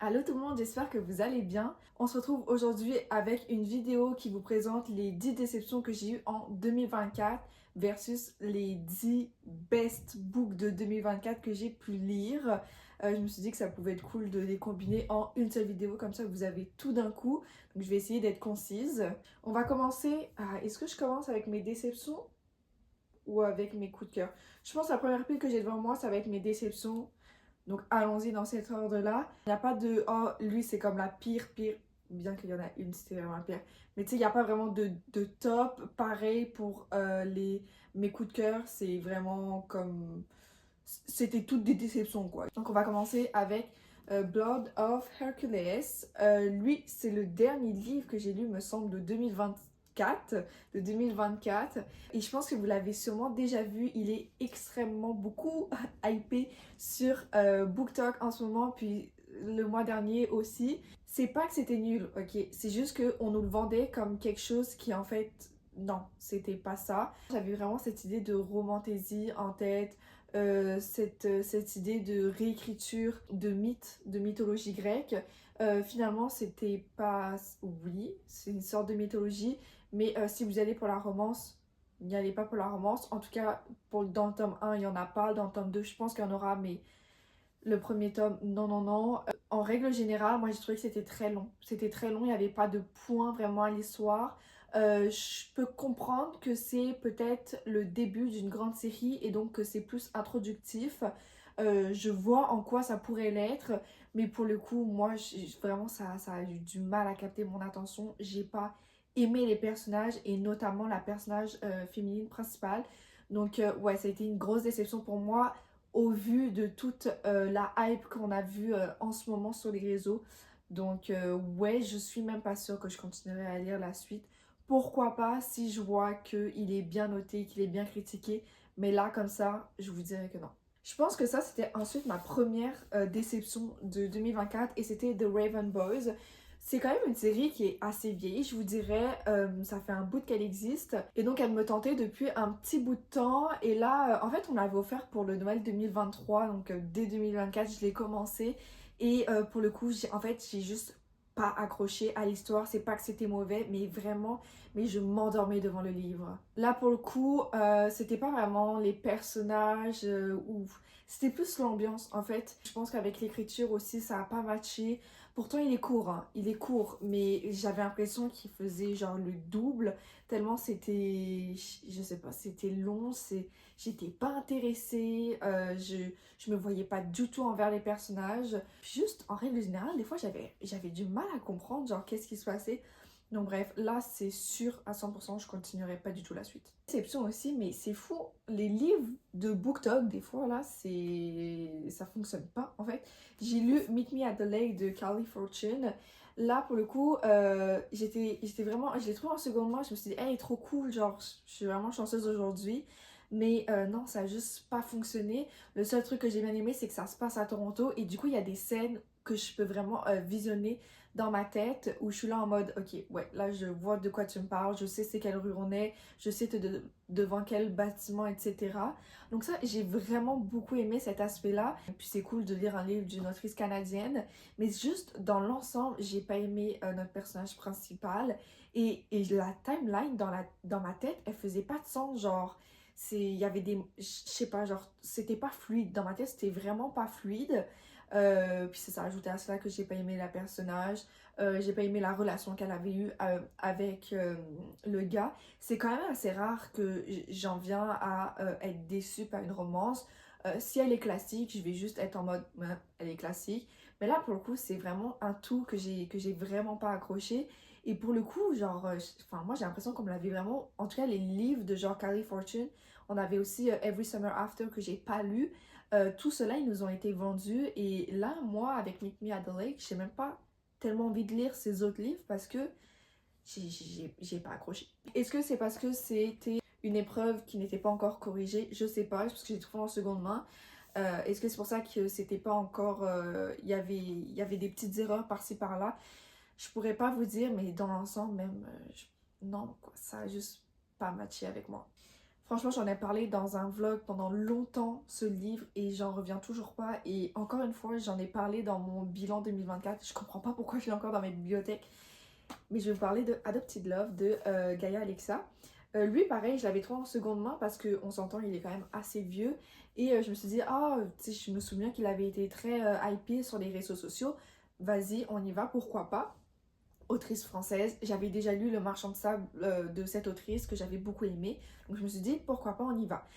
Allô tout le monde, j'espère que vous allez bien. On se retrouve aujourd'hui avec une vidéo qui vous présente les 10 déceptions que j'ai eues en 2024 versus les 10 best books de 2024 que j'ai pu lire. Je me suis dit que ça pouvait être cool de les combiner en une seule vidéo, comme ça vous avez tout d'un coup. Donc je vais essayer d'être concise. On va commencer. Est-ce que je commence avec mes déceptions ou avec mes coups de cœur? Je pense que la première pile que j'ai devant moi, ça va être mes déceptions. Donc allons-y dans cet ordre-là. Il n'y a pas de oh, lui c'est comme la pire, bien qu'il y en a une, c'était vraiment la pire. Mais tu sais, il n'y a pas vraiment de top. Pareil pour mes coups de cœur, c'est vraiment comme. C'était toutes des déceptions quoi. Donc on va commencer avec Blood of Hercules. Lui, c'est le dernier livre que j'ai lu, me semble, de 2024. Et je pense que vous l'avez sûrement déjà vu, il est extrêmement beaucoup hypé sur BookTok en ce moment, puis le mois dernier aussi. C'est pas que c'était nul, ok? C'est juste qu'on nous le vendait comme quelque chose qui en fait, non, c'était pas ça. J'avais vraiment cette idée de romantaisie en tête, cette idée de réécriture de mythes, de mythologie grecque. Finalement, c'était pas. Oui, c'est une sorte de mythologie, mais si vous allez pour la romance, n'y allez pas pour la romance. En tout cas, dans le tome 1, il n'y en a pas. Dans le tome 2, je pense qu'il y en aura, mais le premier tome, non, non, non. En règle générale, moi j'ai trouvé que c'était très long. C'était très long, il n'y avait pas de point vraiment à l'histoire. Je peux comprendre que c'est peut-être le début d'une grande série et donc que c'est plus introductif. Je vois en quoi ça pourrait l'être, mais pour le coup, moi vraiment ça a eu du mal à capter mon attention. J'ai pas aimé les personnages et notamment la personnage féminine principale. Donc ouais, ça a été une grosse déception pour moi au vu de toute la hype qu'on a vue en ce moment sur les réseaux. Donc ouais, je suis même pas sûre que je continuerai à lire la suite. Pourquoi pas si je vois qu'il est bien noté, qu'il est bien critiqué. Mais là, comme ça, je vous dirais que non. Je pense que ça, c'était ensuite ma première déception de 2024 et c'était The Raven Boys. C'est quand même une série qui est assez vieille, je vous dirais. Ça fait un bout qu'elle existe. Et donc, elle me tentait depuis un petit bout de temps. Et là, en fait, on l'avait offert pour le Noël 2023. Donc, dès 2024, je l'ai commencé. Et pour le coup, en fait, j'ai juste pas accroché à l'histoire. C'est pas que c'était mauvais, mais vraiment, mais je m'endormais devant le livre. Là, pour le coup, c'était pas vraiment les personnages ou c'était plus l'ambiance en fait. Je pense qu'avec l'écriture aussi, ça a pas matché. Pourtant, il est court, hein. Il est court, mais j'avais l'impression qu'il faisait genre le double, tellement c'était, je sais pas, c'était long, j'étais pas intéressée, je me voyais pas du tout envers les personnages. Juste, en règle générale, des fois, j'avais du mal à comprendre, genre, qu'est-ce qui se passait. Donc bref, là c'est sûr à 100%, je continuerai pas du tout la suite. Déception aussi, mais c'est fou, les livres de BookTok, des fois là, ça fonctionne pas en fait. J'ai lu Meet Me at the Lake de Carly Fortune. Là pour le coup, j'étais vraiment, je l'ai trouvé en seconde main, je me suis dit, hey, trop cool, genre je suis vraiment chanceuse aujourd'hui. Mais non, ça a juste pas fonctionné. Le seul truc que j'ai bien aimé, c'est que ça se passe à Toronto et du coup, il y a des scènes que je peux vraiment visionner dans ma tête où je suis là en mode ok ouais là je vois de quoi tu me parles, je sais c'est quelle rue on est, je sais devant quel bâtiment etc. Donc ça j'ai vraiment beaucoup aimé cet aspect là. Et puis c'est cool de lire un livre d'une autrice canadienne, mais juste dans l'ensemble j'ai pas aimé notre personnage principal et la timeline dans ma tête elle faisait pas de sens, genre il y avait des je sais pas, genre c'était pas fluide dans ma tête, c'était vraiment pas fluide. Puis c'est ça, ajouté à cela que j'ai pas aimé la personnage, j'ai pas aimé la relation qu'elle avait eue avec le gars. C'est quand même assez rare que j'en viens à être déçue par une romance. Si elle est classique, je vais juste être en mode ouais, elle est classique. Mais là, pour le coup, c'est vraiment un tout que j'ai vraiment pas accroché. Et pour le coup, genre, enfin, moi j'ai l'impression qu'on me l'avait vraiment. En tout cas, les livres de genre Carly Fortune, on avait aussi Every Summer After que j'ai pas lu. Tout cela, ils nous ont été vendus. Et là, moi, avec Meet Me at the Lake, j'ai même pas tellement envie de lire ces autres livres parce que j'ai pas accroché. Est-ce que c'est parce que c'était une épreuve qui n'était pas encore corrigée? Je sais pas, parce que j'ai trouvé en seconde main. Est-ce que c'est pour ça que c'était pas encore. Il y avait des petites erreurs par-ci par-là? Je pourrais pas vous dire, mais dans l'ensemble, même. Non, quoi, ça a juste pas matché avec moi. Franchement, j'en ai parlé dans un vlog pendant longtemps, ce livre, et j'en reviens toujours pas. Et encore une fois, j'en ai parlé dans mon bilan 2024. Je comprends pas pourquoi je l'ai encore dans mes bibliothèques. Mais je vais vous parler de Adopted Love de Gaia Alexa. Lui, pareil, je l'avais trouvé en seconde main parce qu'on s'entend, il est quand même assez vieux. Et je me suis dit, ah, tu sais, je me souviens qu'il avait été très hypé sur les réseaux sociaux. Vas-y, on y va, pourquoi pas. Autrice française, j'avais déjà lu Le Marchand de sable de cette autrice que j'avais beaucoup aimé. Donc je me suis dit, pourquoi pas, on y va.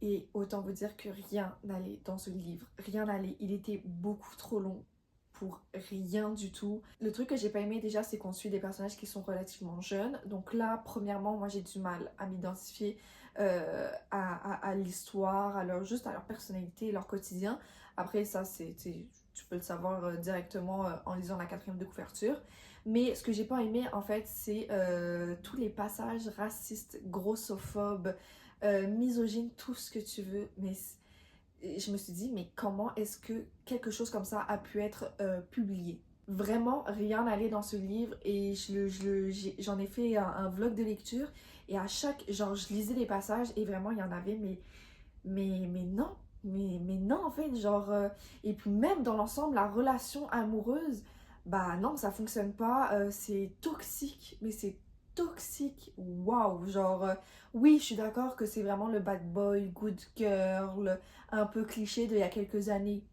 Et autant vous dire que rien n'allait dans ce livre, rien n'allait. Il était beaucoup trop long pour rien du tout. Le truc que j'ai pas aimé déjà, c'est qu'on suit des personnages qui sont relativement jeunes. Donc là, premièrement, moi j'ai du mal à m'identifier à l'histoire, juste à leur personnalité, leur quotidien. Après ça, tu peux le savoir directement en lisant la quatrième de couverture. Mais ce que j'ai pas aimé en fait, c'est tous les passages racistes, grossophobes, misogyne, tout ce que tu veux, mais je me suis dit, mais comment est-ce que quelque chose comme ça a pu être publié? Vraiment, rien n'allait dans ce livre et j'en ai fait un vlog de lecture et à chaque, genre, je lisais des passages et vraiment, il y en avait, mais non, mais non, en fait, genre, et puis même dans l'ensemble, la relation amoureuse, bah non, ça fonctionne pas, c'est toxique, mais c'est toxique, waouh, genre, oui, je suis d'accord que c'est vraiment le bad boy, good girl, un peu cliché d'il y a quelques années,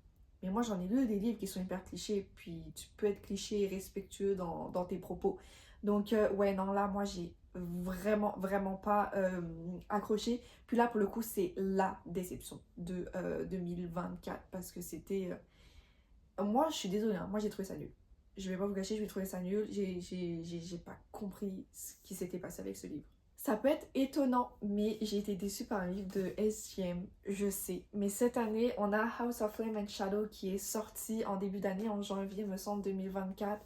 mais moi j'en ai lu des livres qui sont hyper clichés, puis tu peux être cliché et respectueux dans tes propos, donc ouais, non, là, moi j'ai vraiment pas accroché. Puis là, pour le coup, c'est la déception de 2024 parce que c'était. Moi, je suis désolée, hein, moi j'ai trouvé ça nul. Je vais pas vous gâcher, je vais trouver ça nul. J'ai pas compris ce qui s'était passé avec ce livre. Ça peut être étonnant, mais j'ai été déçue par un livre de SGM, je sais. Mais cette année, on a House of Flame and Shadow qui est sorti en début d'année, en janvier, me semble, 2024.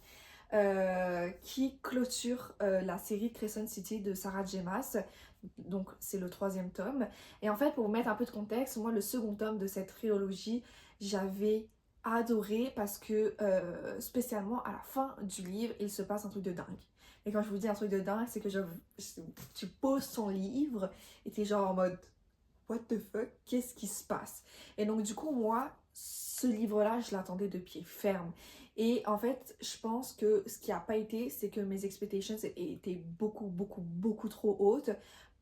Qui clôture la série Crescent City de Sarah J. Maas. Donc c'est le troisième tome. Et en fait, pour vous mettre un peu de contexte, moi le second tome de cette trilogie, j'avais adoré parce que spécialement à la fin du livre, il se passe un truc de dingue. Et quand je vous dis un truc de dingue, c'est que tu poses ton livre et t'es genre en mode what the fuck, qu'est-ce qui se passe? Et donc du coup, moi, ce livre-là, je l'attendais de pied ferme. Et en fait, je pense que ce qui n'a pas été, c'est que mes expectations étaient beaucoup trop hautes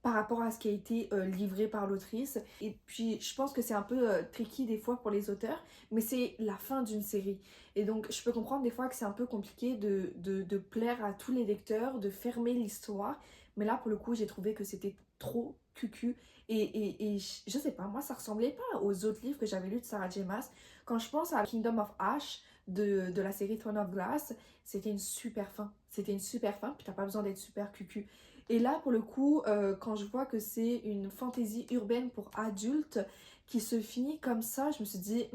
par rapport à ce qui a été livré par l'autrice. Et puis, je pense que c'est un peu tricky des fois pour les auteurs, mais c'est la fin d'une série. Et donc, je peux comprendre des fois que c'est un peu compliqué de plaire à tous les lecteurs, de fermer l'histoire. Mais là, pour le coup, j'ai trouvé que c'était trop cucu. Et je sais pas, moi, ça ressemblait pas aux autres livres que j'avais lus de Sarah J. Maas. Quand je pense à Kingdom of Ash, de la série Throne of Glass, c'était une super fin. C'était une super fin, puis t'as pas besoin d'être super cucu. Et là, pour le coup, quand je vois que c'est une fantaisie urbaine pour adultes qui se finit comme ça, je me suis dit,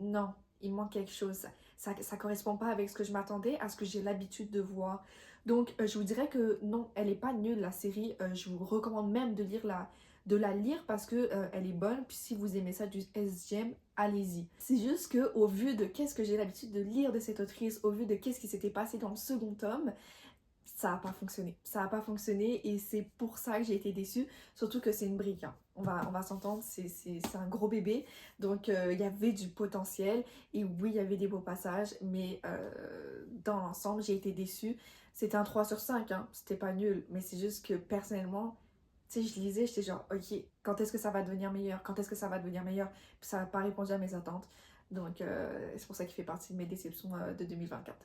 non, il manque quelque chose. Ça correspond pas avec ce que je m'attendais, à ce que j'ai l'habitude de voir. Donc, je vous dirais que non, elle est pas nulle, la série. Je vous recommande même de la lire parce que elle est bonne. Puis si vous aimez ça du SGM, allez-y. C'est juste que au vu de qu'est-ce que j'ai l'habitude de lire de cette autrice, au vu de qu'est-ce qui s'était passé dans le second tome, ça n'a pas fonctionné. Ça n'a pas fonctionné et c'est pour ça que j'ai été déçue. Surtout que c'est une brique, hein. On va s'entendre, c'est un gros bébé. Donc il y avait du potentiel et oui, il y avait des beaux passages, mais dans l'ensemble, j'ai été déçue. C'était un 3 sur 5, hein. C'était pas nul, mais c'est juste que personnellement, tu sais, je lisais, j'étais genre, ok, quand est-ce que ça va devenir meilleur? Quand est-ce que ça va devenir meilleur? Puis ça n'a pas répondu à mes attentes. Donc c'est pour ça qu'il fait partie de mes déceptions de 2024.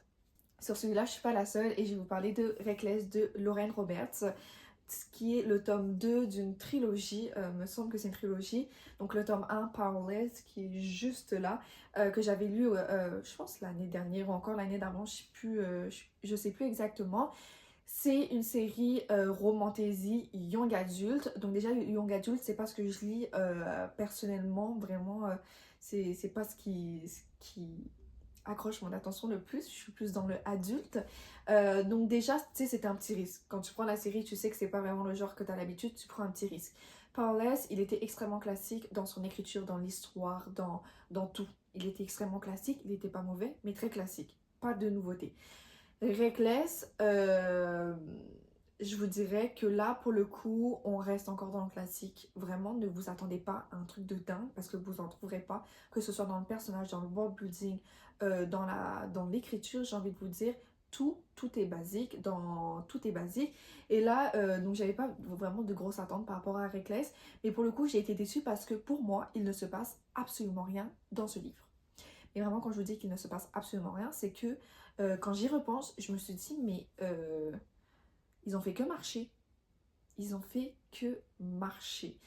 Sur celui-là, je suis pas la seule et je vais vous parler de Reckless de Lauren Roberts, qui est le tome 2 d'une trilogie, me semble que c'est une trilogie. Donc le tome 1, Powerless, qui est juste là, que j'avais lu, je pense l'année dernière ou encore l'année d'avant, je sais plus exactement. C'est une série romantasy young adulte. Donc déjà, young adulte, c'est pas ce que je lis personnellement, vraiment, c'est pas ce qui accroche mon attention le plus, je suis plus dans le adulte. Donc déjà, tu sais, c'était un petit risque. Quand tu prends la série, tu sais que c'est pas vraiment le genre que tu as l'habitude, tu prends un petit risque. Powerless, il était extrêmement classique dans son écriture, dans l'histoire, dans tout. Il était extrêmement classique, il était pas mauvais, mais très classique. Pas de nouveauté. Reckless, je vous dirais que là, pour le coup, on reste encore dans le classique. Vraiment, ne vous attendez pas à un truc de dingue parce que vous en trouverez pas, que ce soit dans le personnage, dans le world building, dans l'écriture, j'ai envie de vous dire, tout est basique, tout est basique. Et là, donc j'avais pas vraiment de grosses attentes par rapport à Reckless, mais pour le coup, j'ai été déçue parce que pour moi, il ne se passe absolument rien dans ce livre. Et vraiment, quand je vous dis qu'il ne se passe absolument rien, c'est que quand j'y repense, je me suis dit, mais ils ont fait que marcher. Ils ont fait que marcher.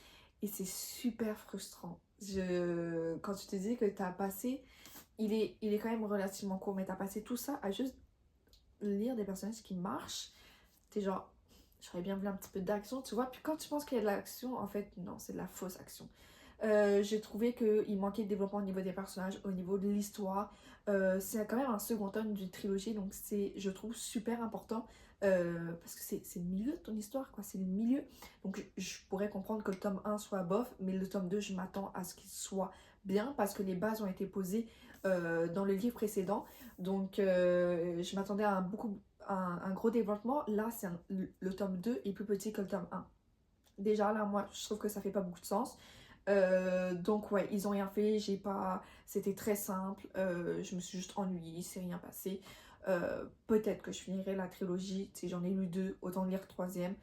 Et c'est super frustrant. Quand tu te dis que tu as passé, il est quand même relativement court, mais tu as passé tout ça à juste lire des personnages qui marchent. T'es genre, j'aurais bien voulu un petit peu d'action, tu vois. Puis quand tu penses qu'il y a de l'action, en fait, non, c'est de la fausse action. J'ai trouvé qu'il manquait de développement au niveau des personnages, au niveau de l'histoire. C'est quand même un second tome d'une trilogie, donc c'est, je trouve, super important. Parce que c'est le milieu de ton histoire, quoi, c'est le milieu. Donc je pourrais comprendre que le tome 1 soit bof, mais le tome 2, je m'attends à ce qu'il soit bien, parce que les bases ont été posées dans le livre précédent. Donc je m'attendais à un gros développement. Là, le tome 2 est plus petit que le tome 1. Déjà, là, moi, je trouve que ça fait pas beaucoup de sens. Donc ouais, ils ont rien fait, c'était très simple, je me suis juste ennuyée, il s'est rien passé. Peut-être que je finirai la trilogie, si j'en ai lu 2, autant lire 3e,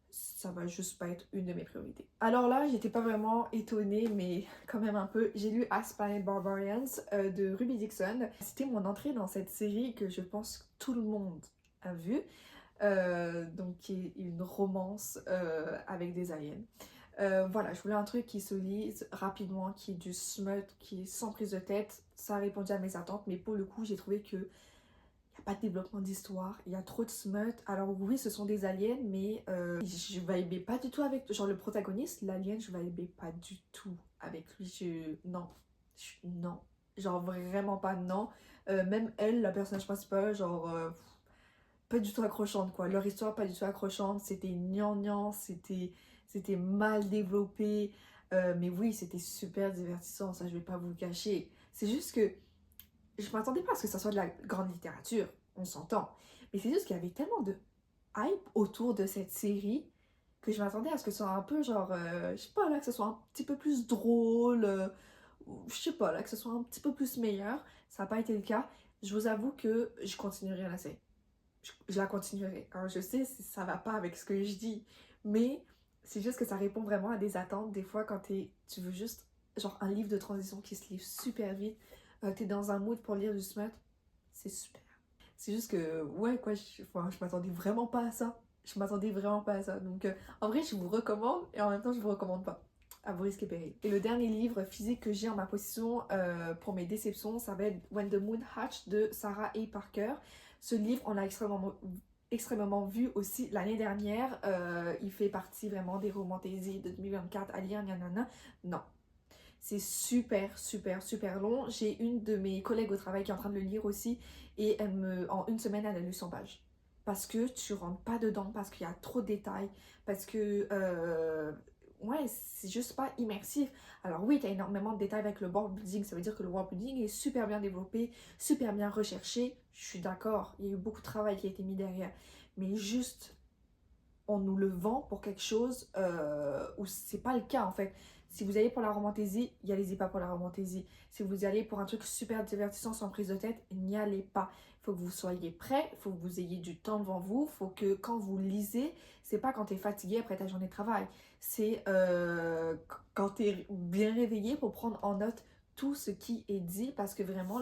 ça va juste pas être une de mes priorités. Alors là, j'étais pas vraiment étonnée, mais quand même un peu. J'ai lu Aspire Barbarians de Ruby Dixon. C'était mon entrée dans cette série que je pense que tout le monde a vu, donc qui est une romance avec des aliens. Voilà, je voulais un truc qui se lise rapidement, qui est du smut, qui est sans prise de tête. Ça a répondu à mes attentes, mais pour le coup, j'ai trouvé que il n'y a pas de développement d'histoire, il y a trop de smut. Alors oui, ce sont des aliens, mais je vibais pas du tout avec... Genre le protagoniste, l'alien, je vibais pas du tout avec lui. Non. Non. Genre vraiment pas non. Même elle, la personnage principale, genre... pas du tout accrochante, quoi. Leur histoire, pas du tout accrochante. C'était gnangnan, c'était mal développé. Mais oui, c'était super divertissant, ça je vais pas vous le cacher. C'est juste que je m'attendais pas à ce que ça soit de la grande littérature, on s'entend. Mais c'est juste qu'il y avait tellement de hype autour de cette série que je m'attendais à ce que ce soit un peu genre, je sais pas là, que ce soit un petit peu plus drôle, ou je sais pas là, que ce soit un petit peu plus meilleur. Ça n'a pas été le cas. Je vous avoue que je continuerai la série. Je la continuerai. Alors je sais, ça va pas avec ce que je dis, mais c'est juste que ça répond vraiment à des attentes. Des fois, quand tu veux juste, genre un livre de transition qui se livre super vite, t'es dans un mood pour lire du smut, c'est super. C'est juste que, ouais, quoi, enfin, je m'attendais vraiment pas à ça. Je m'attendais vraiment pas à ça. Donc, en vrai, je vous recommande et en même temps, je vous recommande pas. À vos risques et périls. Et le dernier livre physique que j'ai en ma possession pour mes déceptions, ça va être When the Moon Hatched de Sarah A. Parker. Ce livre, on l'a extrêmement vu aussi l'année dernière. Il fait partie vraiment des romantaisies de 2024 à lire, nanana. Non. C'est super long. J'ai une de mes collègues au travail qui est en train de le lire aussi et en une semaine, elle a lu 100 pages. Parce que tu rentres pas dedans, parce qu'il y a trop de détails, parce que ouais, c'est juste pas immersif. Alors oui, tu as énormément de détails avec le world building, ça veut dire que le world building est super bien développé, super bien recherché. Je suis d'accord, il y a eu beaucoup de travail qui a été mis derrière. Mais juste, on nous le vend pour quelque chose où c'est pas le cas en fait. Si vous allez pour la romantaisie, y allez-y pas pour la romantaisie. Si vous y allez pour un truc super divertissant sans prise de tête, n'y allez pas. Il faut que vous soyez prêt, il faut que vous ayez du temps devant vous, il faut que quand vous lisez, c'est pas quand tu es fatigué après ta journée de travail. C'est quand tu es bien réveillé pour prendre en note tout ce qui est dit parce que vraiment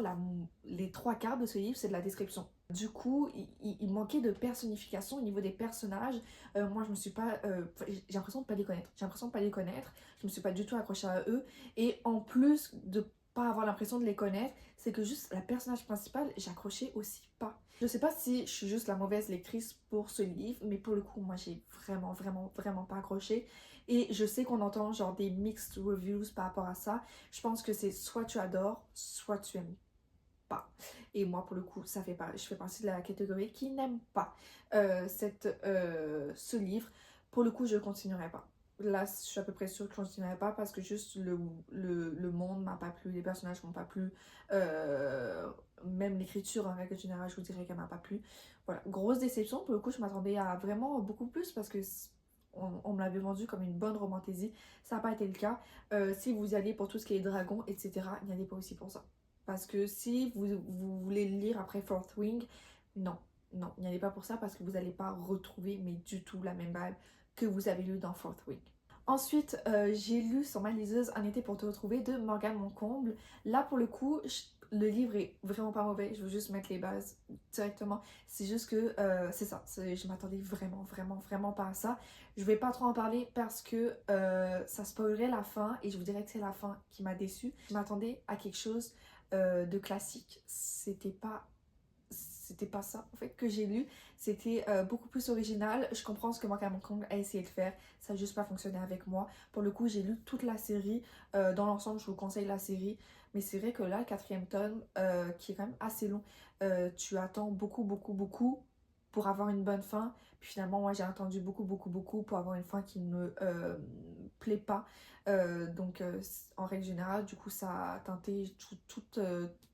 les trois quarts de ce livre c'est de la description. Du coup, il manquait de personnification au niveau des personnages. Moi, je me suis pas. J'ai l'impression de pas les connaître. J'ai l'impression de pas les connaître. Je me suis pas du tout accrochée à eux. Et en plus de pas avoir l'impression de les connaître, c'est que juste la personnage principale, j'accrochais aussi pas. Je sais pas si je suis juste la mauvaise lectrice pour ce livre, mais pour le coup, moi, j'ai vraiment pas accroché. Et je sais qu'on entend genre des mixed reviews par rapport à ça. Je pense que c'est soit tu adores, soit tu aimes pas. Et moi, pour le coup, je fais partie de la catégorie qui n'aime pas ce livre. Pour le coup, je continuerai pas. là, je suis à peu près sûre que je continuerai pas parce que juste le monde m'a pas plu, les personnages m'ont pas plu, même l'écriture en règle générale, je vous dirais qu'elle m'a pas plu. Voilà, grosse déception. Pour le coup, je m'attendais à vraiment beaucoup plus parce que on me l'avait vendu comme une bonne romantaisie. Ça n'a pas été le cas. Si vous y allez pour tout ce qui est dragon, etc., n'y allez pas aussi pour ça. Parce que si vous voulez le lire après Fourth Wing, non, non, n'y allez pas pour ça parce que vous n'allez pas retrouver, mais du tout la même vibe que vous avez lu dans Fourth Wing. Ensuite, j'ai lu sur ma liseuse Un été pour te retrouver de Morgane Moncomble. Là, pour le coup, le livre est vraiment pas mauvais. Je veux juste mettre les bases directement. C'est juste que c'est ça. Je m'attendais vraiment pas à ça. Je vais pas trop en parler parce que ça spoilerait la fin et je vous dirais que c'est la fin qui m'a déçue. Je m'attendais à quelque chose de classique. C'était pas ça en fait que j'ai lu, c'était beaucoup plus original. Je comprends ce que Morgane Kong a essayé de faire, ça n'a juste pas fonctionné avec moi. Pour le coup, j'ai lu toute la série, dans l'ensemble je vous conseille la série, mais c'est vrai que là, le quatrième tome, qui est quand même assez long, tu attends beaucoup pour avoir une bonne fin, puis finalement moi j'ai attendu beaucoup pour avoir une fin qui ne me plaît pas. Donc en règle générale, du coup ça a teinté tout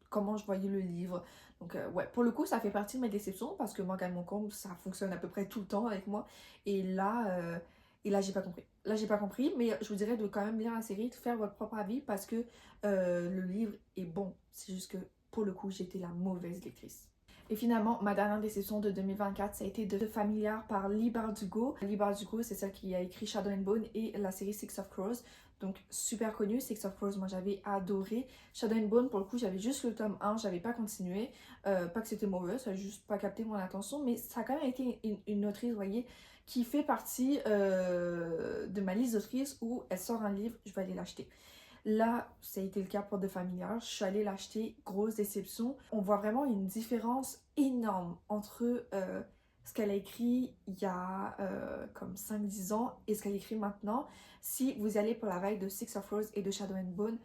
comment je voyais le livre. Donc ouais, pour le coup, ça fait partie de mes déceptions parce que Morgane Moncombe, ça fonctionne à peu près tout le temps avec moi. Et là, j'ai pas compris. Là, j'ai pas compris, mais je vous dirais de quand même lire la série, de faire votre propre avis parce que le livre est bon. C'est juste que pour le coup, j'étais la mauvaise lectrice. Et finalement, ma dernière déception de 2024, ça a été de Familiar par Leigh Bardugo. Leigh Bardugo, c'est celle qui a écrit Shadow and Bone et la série Six of Crows. Donc super connue, Six of Crows, moi j'avais adoré. Shadow and Bone, pour le coup, j'avais juste le tome 1, j'avais pas continué. Pas que c'était mauvais, ça a juste pas capté mon attention, mais ça a quand même été une autrice, vous voyez, qui fait partie de ma liste d'autrices où elle sort un livre, je vais aller l'acheter. Là, ça a été le cas pour The Familiar. Je suis allée l'acheter, grosse déception. On voit vraiment une différence énorme entre ce qu'elle a écrit il y a comme 5-10 ans et ce qu'elle écrit maintenant. Si vous allez pour la vague de Six of Roses et de Shadow and Bone,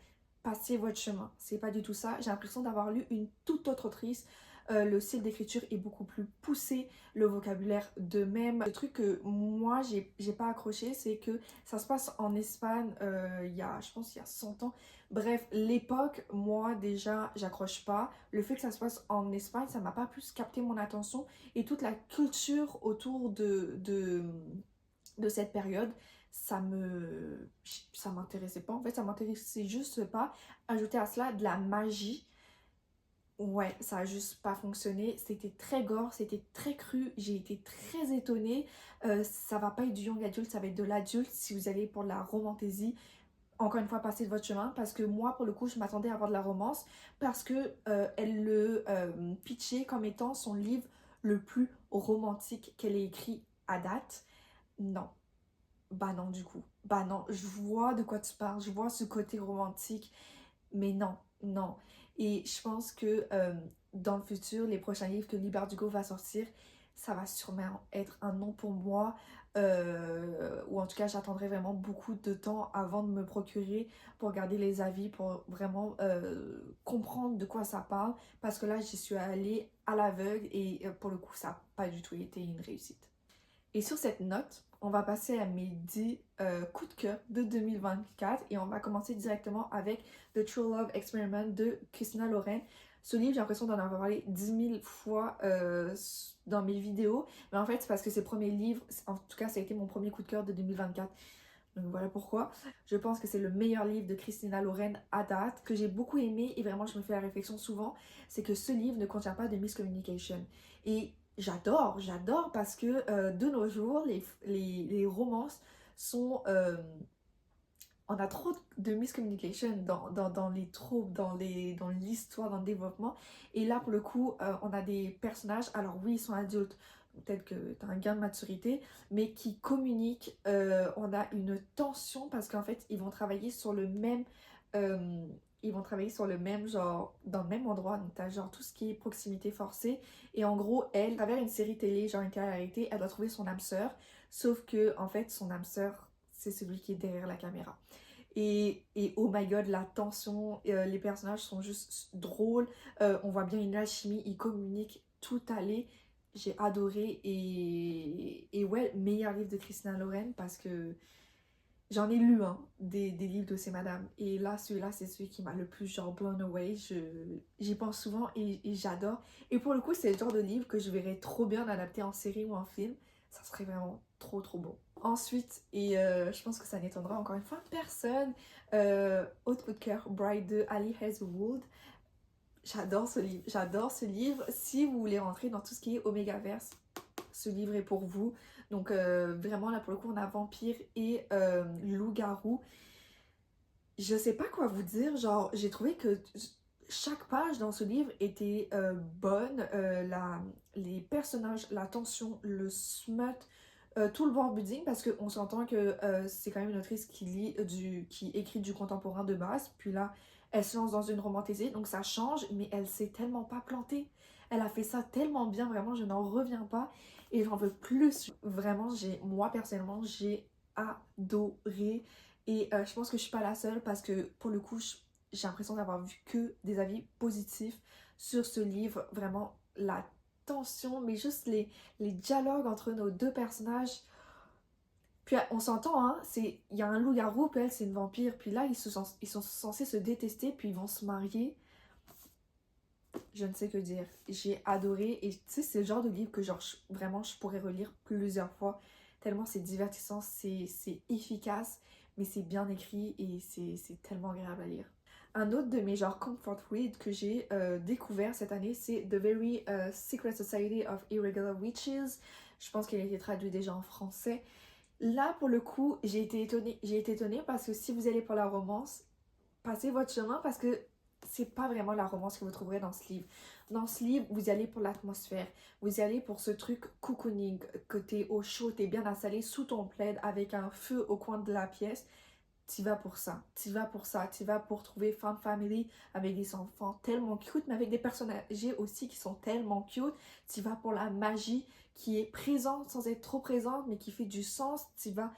passez votre chemin. C'est pas du tout ça. J'ai l'impression d'avoir lu une toute autre autrice. Le style d'écriture est beaucoup plus poussé, le vocabulaire de même. Le truc que moi j'ai pas accroché, c'est que ça se passe en Espagne il y a, je pense, il y a 100 ans. Bref, l'époque, moi déjà, j'accroche pas. Le fait que ça se passe en Espagne, ça m'a pas plus capté mon attention. Et toute la culture autour de cette période, ça m'intéressait pas. En fait, ça m'intéressait juste pas. Ajouter à cela de la magie. Ouais, ça a juste pas fonctionné. C'était très gore, c'était très cru. J'ai été très étonnée. Ça va pas être du young adulte, ça va être de l'adulte si vous allez pour la romantaisie. Encore une fois, passez de votre chemin parce que moi, pour le coup, je m'attendais à avoir de la romance parce que elle le pitchait comme étant son livre le plus romantique qu'elle ait écrit à date. Non. Bah non, du coup. Bah non, je vois de quoi tu parles, je vois ce côté romantique, mais non, non. Et je pense que dans le futur, les prochains livres que Leigh Bardugo va sortir, ça va sûrement être un non pour moi. Ou en tout cas, j'attendrai vraiment beaucoup de temps avant de me procurer pour regarder les avis, pour vraiment comprendre de quoi ça parle. Parce que là, j'y suis allée à l'aveugle et pour le coup, ça n'a pas du tout été une réussite. Et sur cette note, on va passer à mes 10 coups de cœur de 2024 et on va commencer directement avec The True Love Experiment de Christina Loren. Ce livre, j'ai l'impression d'en avoir parlé 10 000 fois dans mes vidéos, mais en fait c'est parce que c'est le premier livre, en tout cas ça a été mon premier coup de cœur de 2024. Donc voilà pourquoi. Je pense que c'est le meilleur livre de Christina Loren à date, que j'ai beaucoup aimé et vraiment je me fais la réflexion souvent, c'est que ce livre ne contient pas de miscommunication. Et j'adore parce que de nos jours, les romances sont... on a trop de miscommunication dans les troupes, dans l'histoire, dans le développement. Et là, pour le coup, on a des personnages, alors oui, ils sont adultes, peut-être que tu as un gain de maturité, mais qui communiquent. On a une tension parce qu'en fait, ils vont travailler sur le même... ils vont travailler sur le même genre, dans le même endroit, donc t'as genre tout ce qui est proximité forcée, et en gros, elle, à travers une série télé, genre une télé-réalité, elle doit trouver son âme sœur, sauf que, en fait, son âme sœur, c'est celui qui est derrière la caméra. Et oh my god, la tension, les personnages sont juste drôles, on voit bien une alchimie, ils communiquent, tout allait, j'ai adoré, et ouais, meilleur livre de Christina Loren, parce que J'en ai lu des livres de ces madames. Et là, celui-là, c'est celui qui m'a le plus genre blown away. J'y pense souvent et j'adore. Et pour le coup, c'est le genre de livre que je verrais trop bien adapté en série ou en film. Ça serait vraiment trop trop beau. Ensuite, et je pense que ça n'étonnera encore une fois personne, autre coup de cœur, Bride de Ali Hazelwood. J'adore ce livre, j'adore ce livre. Si vous voulez rentrer dans tout ce qui est Omegaverse, ce livre est pour vous. Donc vraiment là pour le coup on a vampire et loup-garou. Je sais pas quoi vous dire, genre j'ai trouvé que chaque page dans ce livre était bonne. Les personnages, la tension, le smut, tout le world building parce qu'on s'entend que c'est quand même une autrice qui écrit du contemporain de base, puis là elle se lance dans une romantisée, donc ça change, mais elle s'est tellement pas plantée. Elle a fait ça tellement bien, vraiment je n'en reviens pas et j'en veux plus. Vraiment, moi personnellement, j'ai adoré et je pense que je suis pas la seule parce que pour le coup, j'ai l'impression d'avoir vu que des avis positifs sur ce livre. Vraiment, la tension, mais juste les dialogues entre nos deux personnages. Puis on s'entend, hein, il y a un loup-garou, puis elle c'est une vampire. Puis là, ils sont censés se détester, puis ils vont se marier. Je ne sais que dire. J'ai adoré. Et tu sais, c'est le genre de livre que genre, vraiment je pourrais relire plusieurs fois. Tellement c'est divertissant, c'est efficace, mais c'est bien écrit et c'est tellement agréable à lire. Un autre de mes genres comfort read que j'ai découvert cette année, c'est The Very Secret Society of Irregular Witches. Je pense qu'il a été traduit déjà en français. Là, pour le coup, j'ai été étonnée parce que si vous allez pour la romance, passez votre chemin parce que c'est pas vraiment la romance que vous trouverez dans ce livre. Dans ce livre, vous y allez pour l'atmosphère, vous y allez pour ce truc cocooning, que t'es au chaud, t'es bien installé sous ton plaid avec un feu au coin de la pièce. T'y vas pour ça, t'y vas pour ça, t'y vas pour trouver fan family avec des enfants tellement cute, mais avec des personnages aussi qui sont tellement cute. T'y vas pour la magie qui est présente sans être trop présente, mais qui fait du sens. T'y vas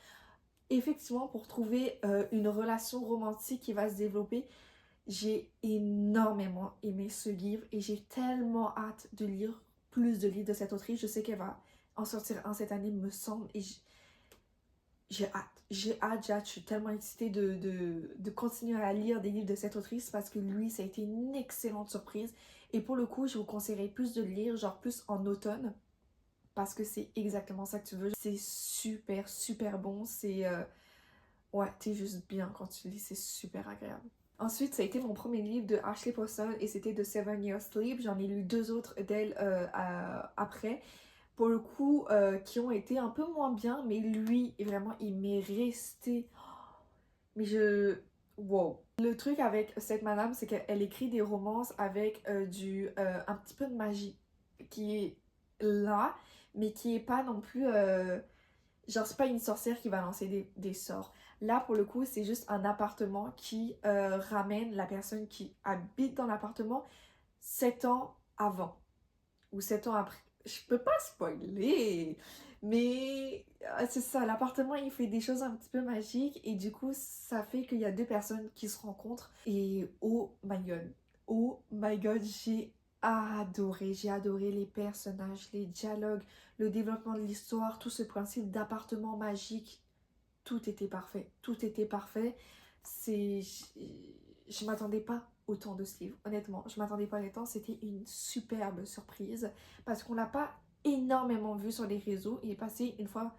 effectivement pour trouver une relation romantique qui va se développer. J'ai énormément aimé ce livre et j'ai tellement hâte de lire plus de livres de cette autrice. Je sais qu'elle va en sortir un cette année, me semble, et j'ai hâte, je suis tellement excitée de continuer à lire des livres de cette autrice parce que lui, ça a été une excellente surprise. Et pour le coup, je vous conseillerais plus de le lire, genre plus en automne, parce que c'est exactement ça que tu veux. C'est super, super bon, ouais, t'es juste bien quand tu lis, c'est super agréable. Ensuite, ça a été mon premier livre de Ashley Poston et c'était de Seven Years Sleep. J'en ai lu deux autres d'elle après. Pour le coup, qui ont été un peu moins bien, mais lui, vraiment, il m'est resté. Mais wow. Le truc avec cette madame, c'est qu'elle écrit des romances avec un petit peu de magie qui est là, mais qui est pas non plus. Genre, c'est pas une sorcière qui va lancer des sorts. Là, pour le coup, c'est juste un appartement qui ramène la personne qui habite dans l'appartement 7 ans avant. Ou 7 ans après. Je peux pas spoiler. Mais c'est ça, l'appartement, il fait des choses un petit peu magiques. Et du coup, ça fait qu'il y a deux personnes qui se rencontrent. Et oh my god. Oh my god, j'ai adoré les personnages, les dialogues, le développement de l'histoire, tout ce principe d'appartement magique, tout était parfait, tout était parfait. C'est, je m'attendais pas autant de ce livre, honnêtement, je m'attendais pas autant, c'était une superbe surprise parce qu'on l'a pas énormément vu sur les réseaux, il est passé une fois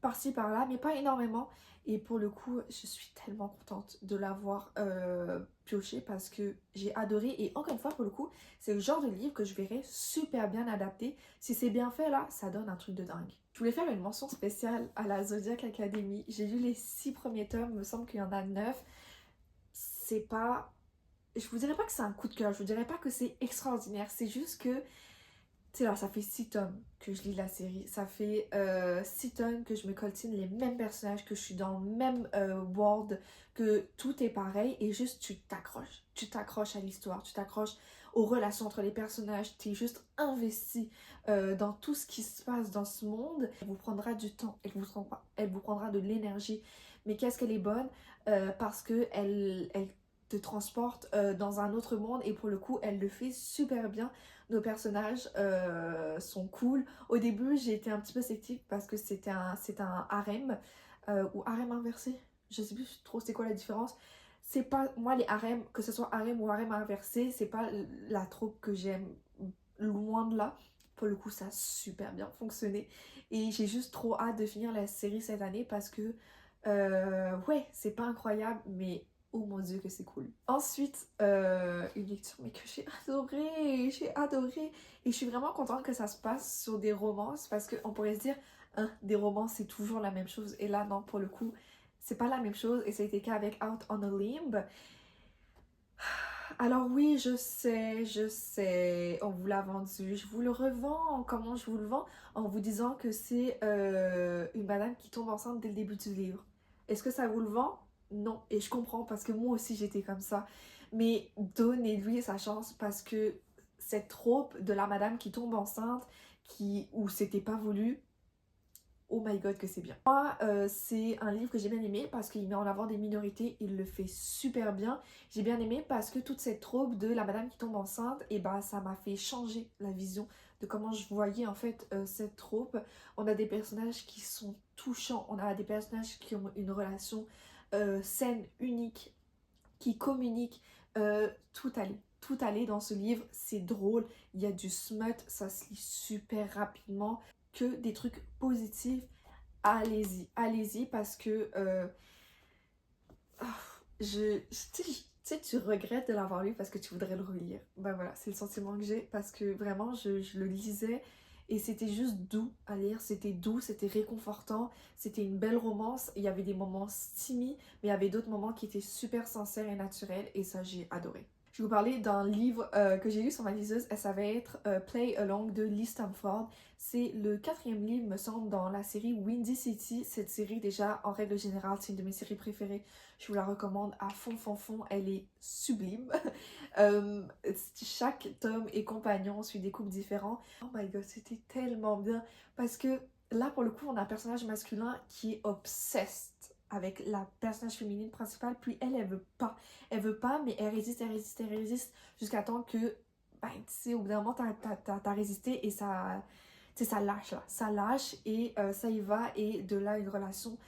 par-ci par-là, mais pas énormément. Et pour le coup, je suis tellement contente de l'avoir pioché parce que j'ai adoré. Et encore une fois, pour le coup, c'est le genre de livre que je verrais super bien adapté. Si c'est bien fait là, ça donne un truc de dingue. Je voulais faire une mention spéciale à la Zodiac Academy. J'ai lu les 6 premiers tomes, il me semble qu'il y en a 9. C'est pas... Je vous dirais pas que c'est un coup de cœur, je vous dirais pas que c'est extraordinaire. C'est juste que tu sais, là, ça fait 6 tomes que je lis la série. Ça fait 6 tomes que je me coltine les mêmes personnages, que je suis dans le même world, que tout est pareil et juste tu t'accroches. Tu t'accroches à l'histoire, tu t'accroches aux relations entre les personnages. Tu es juste investi dans tout ce qui se passe dans ce monde. Elle vous prendra du temps, elle vous prendra de l'énergie. Mais qu'est-ce qu'elle est bonne parce que elle te transporte dans un autre monde et pour le coup, elle le fait super bien. Nos personnages sont cool. Au début, j'ai été un petit peu sceptique parce que c'est un harem ou harem inversé. je sais plus trop c'est quoi la différence. C'est pas, moi les harems, que ce soit harem ou harem inversé, c'est pas la troupe que j'aime, loin de là. Pour le coup, ça a super bien fonctionné. Et j'ai juste trop hâte de finir la série cette année parce que, ouais, c'est pas incroyable, mais oh mon dieu que c'est cool. Ensuite, une lecture mais que j'ai adoré. Et je suis vraiment contente que ça se passe sur des romances parce qu'on pourrait se dire, hein, des romances c'est toujours la même chose. Et là, non, pour le coup, c'est pas la même chose. Et ça a été le cas avec Out on a Limb. Alors oui, je sais, on vous l'a vendu, je vous le revends. Comment je vous le vends? En vous disant que c'est une madame qui tombe enceinte dès le début du livre. Est-ce que ça vous le vend? Non, et je comprends parce que moi aussi j'étais comme ça. Mais donnez-lui sa chance parce que cette trope de la madame qui tombe enceinte, où c'était pas voulu, oh my god que c'est bien. Moi, c'est un livre que j'ai bien aimé parce qu'il met en avant des minorités, il le fait super bien. J'ai bien aimé parce que toute cette troupe de la madame qui tombe enceinte, et bah ça m'a fait changer la vision de comment je voyais en fait cette troupe. On a des personnages qui sont touchants, on a des personnages qui ont une relation saine, unique, qui communiquent, tout allait dans ce livre, c'est drôle, il y a du smut, ça se lit super rapidement, que des trucs positifs, allez-y, allez-y parce que ah, tu sais, tu regrettes de l'avoir lu parce que tu voudrais le relire. Ben voilà, c'est le sentiment que j'ai parce que vraiment, je le lisais et c'était juste doux à lire, c'était doux, c'était réconfortant, c'était une belle romance. Il y avait des moments timides, mais il y avait d'autres moments qui étaient super sincères et naturels et ça, j'ai adoré. Je vais vous parler d'un livre que j'ai lu sur ma liseuse, ça va être Play Along de Lee Stamford. C'est le 4e livre, me semble, dans la série Windy City. Cette série, déjà, en règle générale, c'est une de mes séries préférées. Je vous la recommande à fond, fond, fond. Elle est sublime. Euh, Chaque tome et compagnon suit des couples différents. Oh my god, c'était tellement bien. Parce que là, pour le coup, on a un personnage masculin qui est obsessed avec la personnage féminine principale. Puis elle, elle veut pas. Elle veut pas, mais elle résiste, elle résiste, elle résiste. Jusqu'à temps que, ben, tu sais, au bout d'un moment, t'as résisté et ça... Tu sais, ça lâche là. Ça lâche et ça y va. Et de là, une relation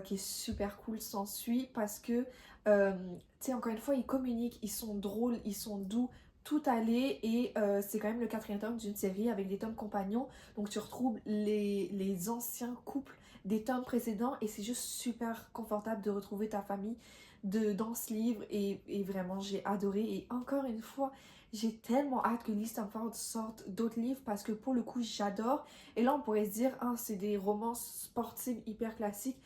qui est super cool s'ensuit parce que, tu sais, encore une fois, ils communiquent, ils sont drôles, ils sont doux, tout allait et c'est quand même le 4e tome d'une série avec des tomes compagnons, donc tu retrouves les anciens couples des tomes précédents et c'est juste super confortable de retrouver ta famille dans ce livre et vraiment j'ai adoré et encore une fois j'ai tellement hâte que Lee Stamford sorte d'autres livres parce que pour le coup j'adore et là on pourrait se dire ah c'est des romances sportives hyper classiques.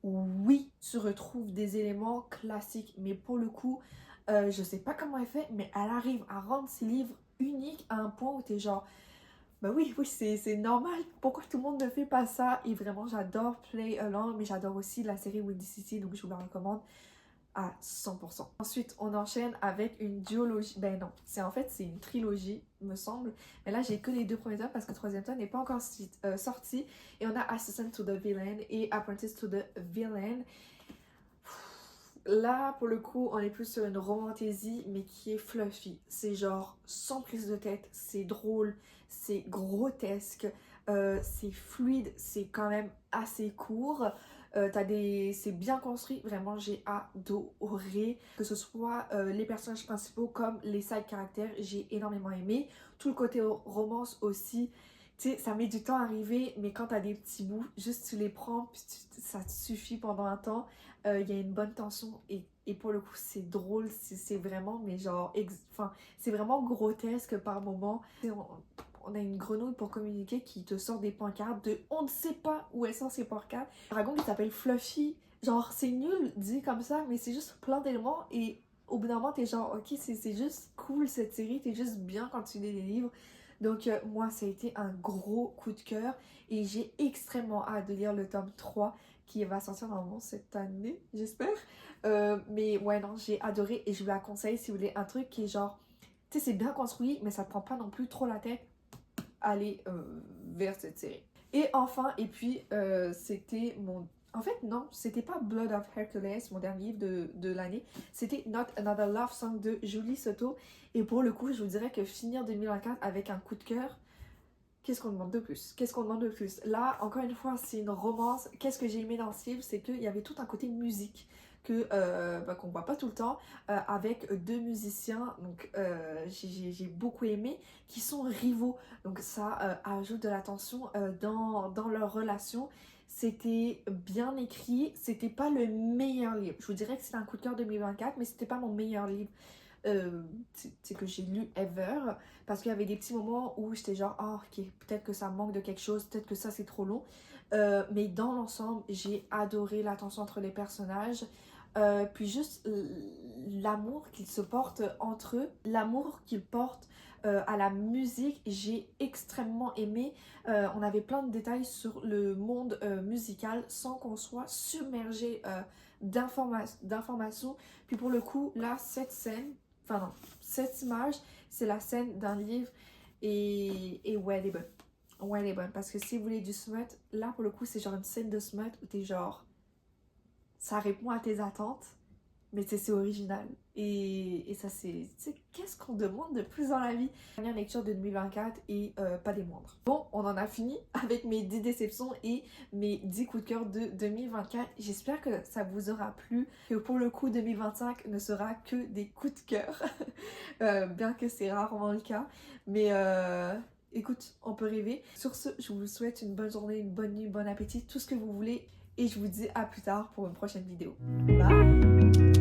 Oui, tu retrouves des éléments classiques, mais pour le coup, je sais pas comment elle fait, mais elle arrive à rendre ses livres uniques à un point où t'es genre, bah oui, oui, c'est normal, pourquoi tout le monde ne fait pas ça? Et vraiment, j'adore Play Along, mais j'adore aussi la série Windy City, donc je vous la recommande à 100%. Ensuite, on enchaîne avec une duologie. Ben non, c'est une trilogie, me semble. Mais là, j'ai que les 2 premiers tomes parce que le 3e tome n'est pas encore sorti. Et on a Assistant to the Villain et Apprentice to the Villain. Là, pour le coup, on est plus sur une romantaisie, mais qui est fluffy. C'est genre sans prise de tête, c'est drôle, c'est grotesque, c'est fluide, c'est quand même assez court. C'est bien construit, vraiment j'ai adoré. Que ce soit les personnages principaux comme les side caractères, j'ai énormément aimé. Tout le côté romance aussi, tu sais, ça met du temps à arriver, mais quand t'as des petits bouts, juste tu les prends, puis ça te suffit pendant un temps. Il y a une bonne tension et pour le coup c'est drôle, c'est vraiment, mais genre, enfin, c'est vraiment grotesque par moment. On a une grenouille pour communiquer qui te sort des pancartes de on ne sait pas où elles sont ces pancartes. Un dragon qui s'appelle Fluffy, genre c'est nul dit comme ça, mais c'est juste plein d'éléments et au bout d'un moment t'es genre ok c'est juste cool cette série, t'es juste bien quand tu lis les livres. Donc moi ça a été un gros coup de cœur et j'ai extrêmement hâte de lire le tome 3 qui va sortir normalement cette année, j'espère. Mais ouais, non, j'ai adoré et je vous la conseille si vous voulez un truc qui est genre, tu sais, c'est bien construit, mais ça te prend pas non plus trop la tête. Allez vers cette série. Et enfin, et puis, c'était mon... En fait, non, c'était pas Blood of Hercules, mon dernier livre de l'année. C'était Not Another Love Song de Julie Soto. Et pour le coup, je vous dirais que finir 2024 avec un coup de cœur, Qu'est-ce qu'on demande de plus? Qu'est-ce qu'on demande de plus? Là, encore une fois, c'est une romance. Qu'est-ce que j'ai aimé dans ce livre? C'est qu'il y avait tout un côté musique qu'on voit pas tout le temps, avec deux musiciens, donc j'ai beaucoup aimé, qui sont rivaux. Donc ça ajoute de la tension dans leur relation. C'était bien écrit, c'était pas le meilleur livre. Je vous dirais que c'était un coup de cœur 2024, mais c'était pas mon meilleur livre que j'ai lu ever, parce qu'il y avait des petits moments où j'étais genre oh, ok, peut-être que ça manque de quelque chose, peut-être que ça c'est trop long, mais dans l'ensemble j'ai adoré la tension entre les personnages, puis juste l'amour qu'ils se portent entre eux, l'amour qu'ils portent à la musique, j'ai extrêmement aimé. On avait plein de détails sur le monde musical sans qu'on soit submergé d'informations. Puis pour le coup, là, cette scène, enfin non, cette image, c'est la scène d'un livre et ouais, elle est bonne. Ouais, elle est bonne. Parce que si vous voulez du smut, là pour le coup, c'est genre une scène de smut où t'es genre, ça répond à tes attentes, mais c'est original. Et ça, c'est qu'est-ce qu'on demande de plus dans la vie? Dernière lecture de 2024 et pas des moindres. Bon, on en a fini avec mes 10 déceptions et mes 10 coups de cœur de 2024. J'espère que ça vous aura plu, que pour le coup 2025 ne sera que des coups de cœur, bien que c'est rarement le cas. Mais écoute, on peut rêver. Sur ce, je vous souhaite une bonne journée, une bonne nuit, bon appétit, tout ce que vous voulez. Et je vous dis à plus tard pour une prochaine vidéo. Bye!